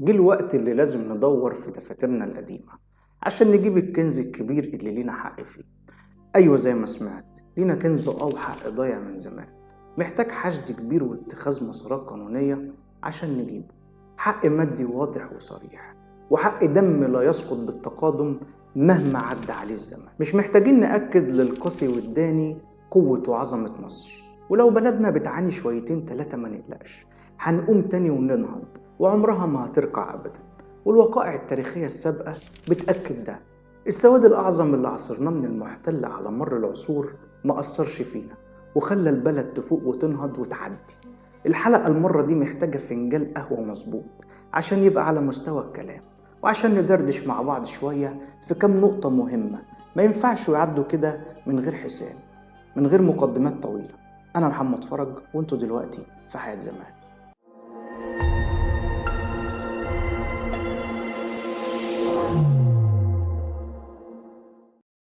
جه الوقت اللي لازم ندور في دفاترنا القديمة عشان نجيب الكنز الكبير اللي لينا حق فيه. أيوة زي ما سمعت، لينا كنز أو حق ضايع من زمان، محتاج حشد كبير واتخاذ مسارات قانونية عشان نجيبه. حق مادي واضح وصريح، وحق دم لا يسقط بالتقادم مهما عدى عليه الزمن. مش محتاجين نأكد للقاسي والداني قوة وعظمة مصر، ولو بلدنا بتعاني شويتين تلاتة ما نقلقش، هنقوم تاني وننهض وعمرها ما هتركع أبدا. والوقائع التاريخية السابقة بتأكد ده. السواد الأعظم اللي عصرناه من المحتل على مر العصور ما أثرش فينا وخلى البلد تفوق وتنهض وتعدي. الحلقة المرة دي محتاجة فنجان قهوة مظبوط عشان يبقى على مستوى الكلام، وعشان ندردش مع بعض شوية في كام نقطة مهمة ما ينفعش يعدوا كده من غير حساب، من غير مقدمات طويلة. أنا محمد فرج، وانتوا دلوقتي في حياة زمان.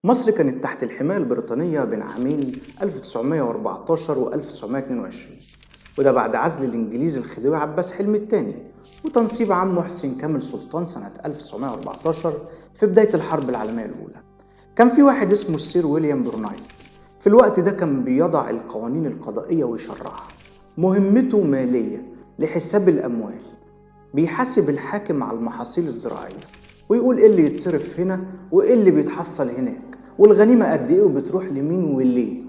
مصر كانت تحت الحماية البريطانية بين عامين 1914 و 1922، وده بعد عزل الإنجليز الخديوي عباس حلمي الثاني وتنصيب عمه حسين كامل سلطان سنة 1914 في بداية الحرب العالمية الأولى. كان في واحد اسمه السير ويليام برونايت، في الوقت ده كان بيضع القوانين القضائية ويشرعها. مهمته مالية لحساب الأموال، بيحاسب الحاكم على المحاصيل الزراعية ويقول ايه اللي يتصرف هنا وايه اللي بيتحصل هناك، والغنيمة قد ايه وبتروح لمين وليه.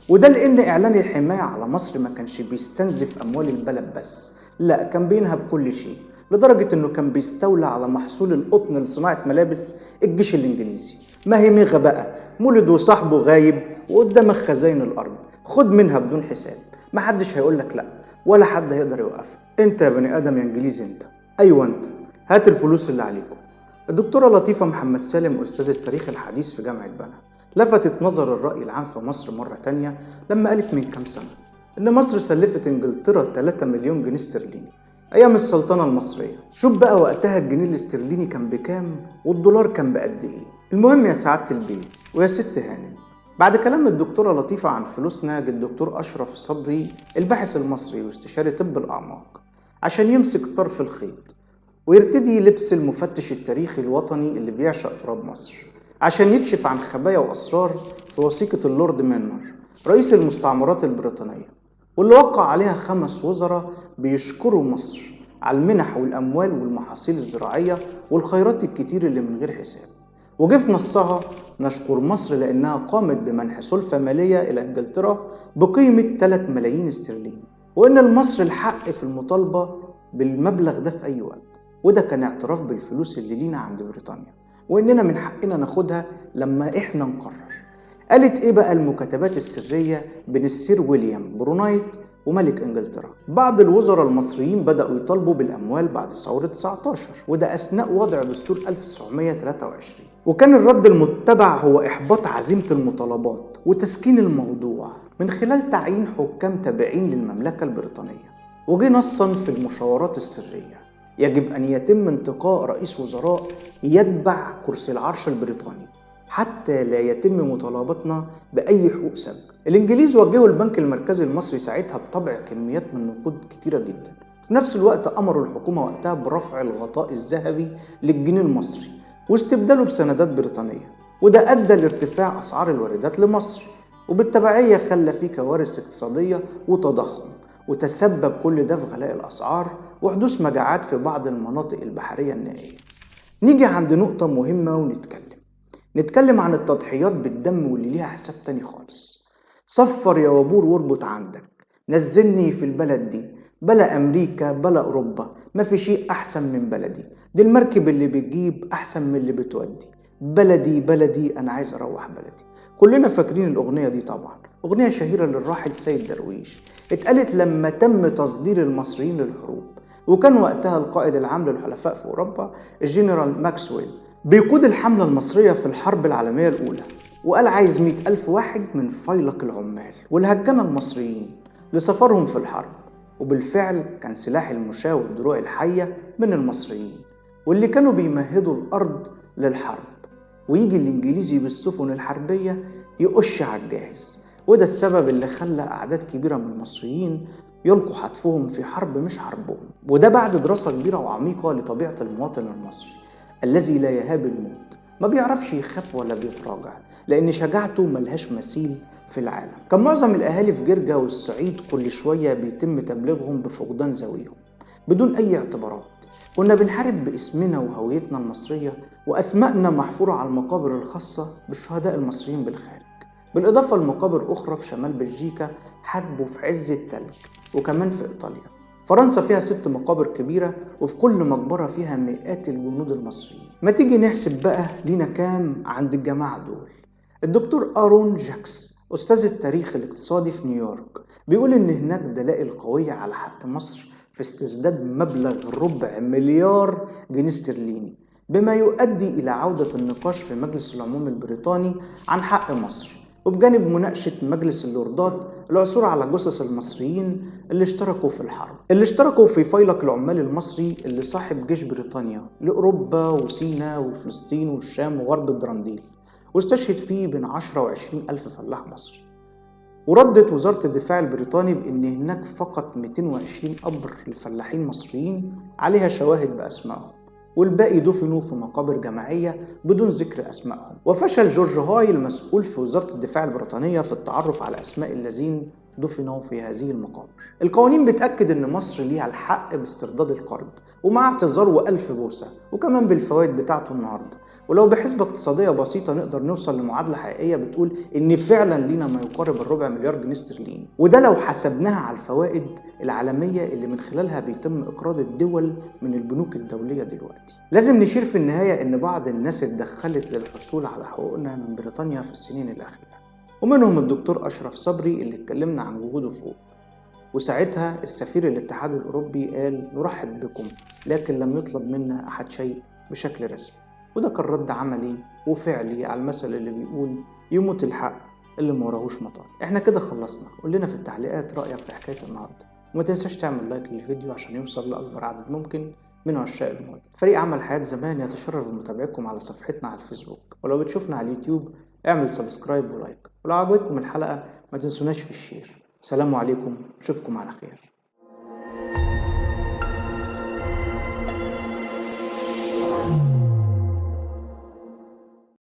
وده لان اعلان الحماية على مصر ما كانش بيستنزف اموال البلد بس، لا كان بينهب كل شيء، لدرجة انه كان بيستولى على محصول القطن لصناعة ملابس الجيش الانجليزي. ما هي ميغا بقى، مولد وصاحبه غايب وقدامك خزاين الارض، خد منها بدون حساب، محدش هيقولك لا ولا حد هيقدر يوقفك. انت يا بني ادم يا انجليزي انت، ايوه انت، هات الفلوس اللي عليكم. الدكتورة لطيفة محمد سالم أستاذ التاريخ الحديث في جامعة بنا لفتت نظر الرأي العام في مصر مرة تانية لما قالت من كام سنة إن مصر سلفت إنجلترا 3 مليون جنيه استرليني أيام السلطنة المصرية. شوف بقى وقتها الجنيه الاسترليني كان بكام والدولار كان بقد إيه. المهم يا سعادة البيه ويا ست هانم، بعد كلام الدكتورة لطيفة عن فلوسنا جه الدكتور أشرف صبري الباحث المصري واستشاري طب الأعماق عشان يمسك طرف الخيط ويرتدي لبس المفتش التاريخي الوطني اللي بيعشق تراب مصر عشان يكشف عن خبايا وأسرار في وثيقة اللورد مينر رئيس المستعمرات البريطانية، واللي وقع عليها 5 وزراء بيشكروا مصر على المنح والأموال والمحاصيل الزراعية والخيرات الكتير اللي من غير حساب. وجه في نصها نشكر مصر لأنها قامت بمنح سلفة مالية إلى إنجلترا بقيمة 3 ملايين استرليني، وإن لمصر الحق في المطالبة بالمبلغ ده في أي وقت. وده كان اعتراف بالفلوس اللي لينا عند بريطانيا وإننا من حقنا ناخدها لما إحنا نقرر. قالت إيه بقى المكاتبات السرية بين السير ويليام برونايت وملك إنجلترا؟ بعض الوزراء المصريين بدأوا يطالبوا بالأموال بعد ثورة 19، وده أثناء وضع دستور 1923، وكان الرد المتبع هو إحباط عزيمة المطالبات وتسكين الموضوع من خلال تعيين حكام تابعين للمملكة البريطانية. وجه نصا في المشاورات السرية يجب أن يتم انتقاء رئيس وزراء يتبع كرسي العرش البريطاني حتى لا يتم مطالبتنا بأي حقوق سبق. الإنجليز وجهوا البنك المركزي المصري ساعتها بطبع كميات من النقود كتيرة جدا. في نفس الوقت أمروا الحكومة وقتها برفع الغطاء الذهبي للجنيه المصري واستبداله بسندات بريطانية، وده أدى لارتفاع أسعار الواردات لمصر، وبالتبعية خلى فيه كوارث اقتصادية وتضخم، وتسبب كل ده في غلاء الأسعار وحدوث مجاعات في بعض المناطق البحرية النائية. نيجي عند نقطة مهمة ونتكلم عن التضحيات بالدم واللي ليها حساب تاني خالص. صفر يا وابور واربط عندك، نزلني في البلد دي، بلا أمريكا بلا أوروبا، ما في شيء أحسن من بلدي، دي المركب اللي بتجيب أحسن من اللي بتودي، بلدي بلدي أنا عايز أروح بلدي. كلنا فاكرين الأغنية دي طبعا، أغنية شهيرة للراحل سيد درويش، اتقالت لما تم تصدير المصريين للحروب، وكان وقتها القائد العام للحلفاء في أوروبا الجنرال ماكسويل بيقود الحملة المصرية في الحرب العالمية الأولى، وقال عايز 100,000 واحد من فيلق العمال والهجنة المصريين لسفرهم في الحرب. وبالفعل كان سلاح المشاة والدروع الحية من المصريين واللي كانوا بيمهدوا الأرض للحرب، ويجي الإنجليزي بالسفن الحربية يقش على الجاهز. وده السبب اللي خلى أعداد كبيرة من المصريين يلقوا حتفهم في حرب مش حربهم. وده بعد دراسة كبيرة وعميقة لطبيعة المواطن المصري الذي لا يهاب الموت، ما بيعرفش يخاف ولا بيتراجع، لأن شجاعته ملهاش مثيل في العالم. كان معظم الأهالي في جرجا والصعيد كل شوية بيتم تبليغهم بفقدان ذويهم بدون أي اعتبارات. كنا بنحارب باسمنا وهويتنا المصرية، وأسمائنا محفورة على المقابر الخاصة بالشهداء المصريين بالخارج، بالإضافة لمقابر أخرى في شمال بلجيكا حاربوا في عز التلج، وكمان في إيطاليا. فرنسا فيها 6 مقابر كبيرة، وفي كل مقبرة فيها مئات الجنود المصريين. ما تيجي نحسب بقى لينا كام عند الجماعة دول. الدكتور آرون جاكس أستاذ التاريخ الاقتصادي في نيويورك بيقول إن هناك دلائل قوية على حق مصر في استسداد مبلغ 250 مليار جنيه استرليني، بما يؤدي إلى عودة النقاش في مجلس العموم البريطاني عن حق مصر، وبجانب مناقشة مجلس اللوردات العثور على جثث المصريين اللي اشتركوا في الحرب، اللي اشتركوا في فيلق العمال المصري اللي صاحب جيش بريطانيا لأوروبا وسيناء وفلسطين والشام وغرب الدرانديل، واستشهد فيه بين 10 و20 ألف فلاح مصري. وردت وزارة الدفاع البريطاني بأن هناك فقط 220 قبر لفلاحين مصريين عليها شواهد بأسمائهم، والباقي دفنوا في مقابر جماعية بدون ذكر أسمائهم. وفشل جورج هاي المسؤول في وزارة الدفاع البريطانية في التعرف على أسماء الذين دفنوا في هذه المقابر. القوانين بتأكد أن مصر ليها الحق باسترداد القرض ومع اعتذار وألف بوسة، وكمان بالفوائد بتاعته النهاردة. ولو بحسبة اقتصادية بسيطة نقدر نوصل لمعادلة حقيقية بتقول إن فعلا لينا ما يقارب 250 مليار جنيه استرليني، وده لو حسبناها على الفوائد العالمية اللي من خلالها بيتم إقراض الدول من البنوك الدولية دلوقتي. لازم نشير في النهاية إن بعض الناس اتدخلت للحصول على حقوقنا من بريطانيا في السنين الأخيرة، ومنهم الدكتور أشرف صبري اللي اتكلمنا عن وجوده فوق. وساعتها السفير الاتحاد الأوروبي قال نرحب بكم، لكن لم يطلب منا أحد شيء بشكل رسمي. وده كان رد عملي وفعلي على المثل اللي بيقول يموت الحق اللي ما وراهوش مطر. احنا كده خلصنا. قول لنا في التعليقات رأيك في حكاية النهاردة، وما تنساش تعمل لايك للفيديو عشان يوصل لأكبر عدد ممكن من عشاق الموت. فريق عمل حياة زمان يتشرف بمتابعتكم على صفحتنا على الفيسبوك، ولو بتشوفنا على اليوتيوب اعمل سبسكرايب ولايك، ولو عجبتكم الحلقة ما تنسوناش في الشير. سلام عليكم، اشوفكم على خير.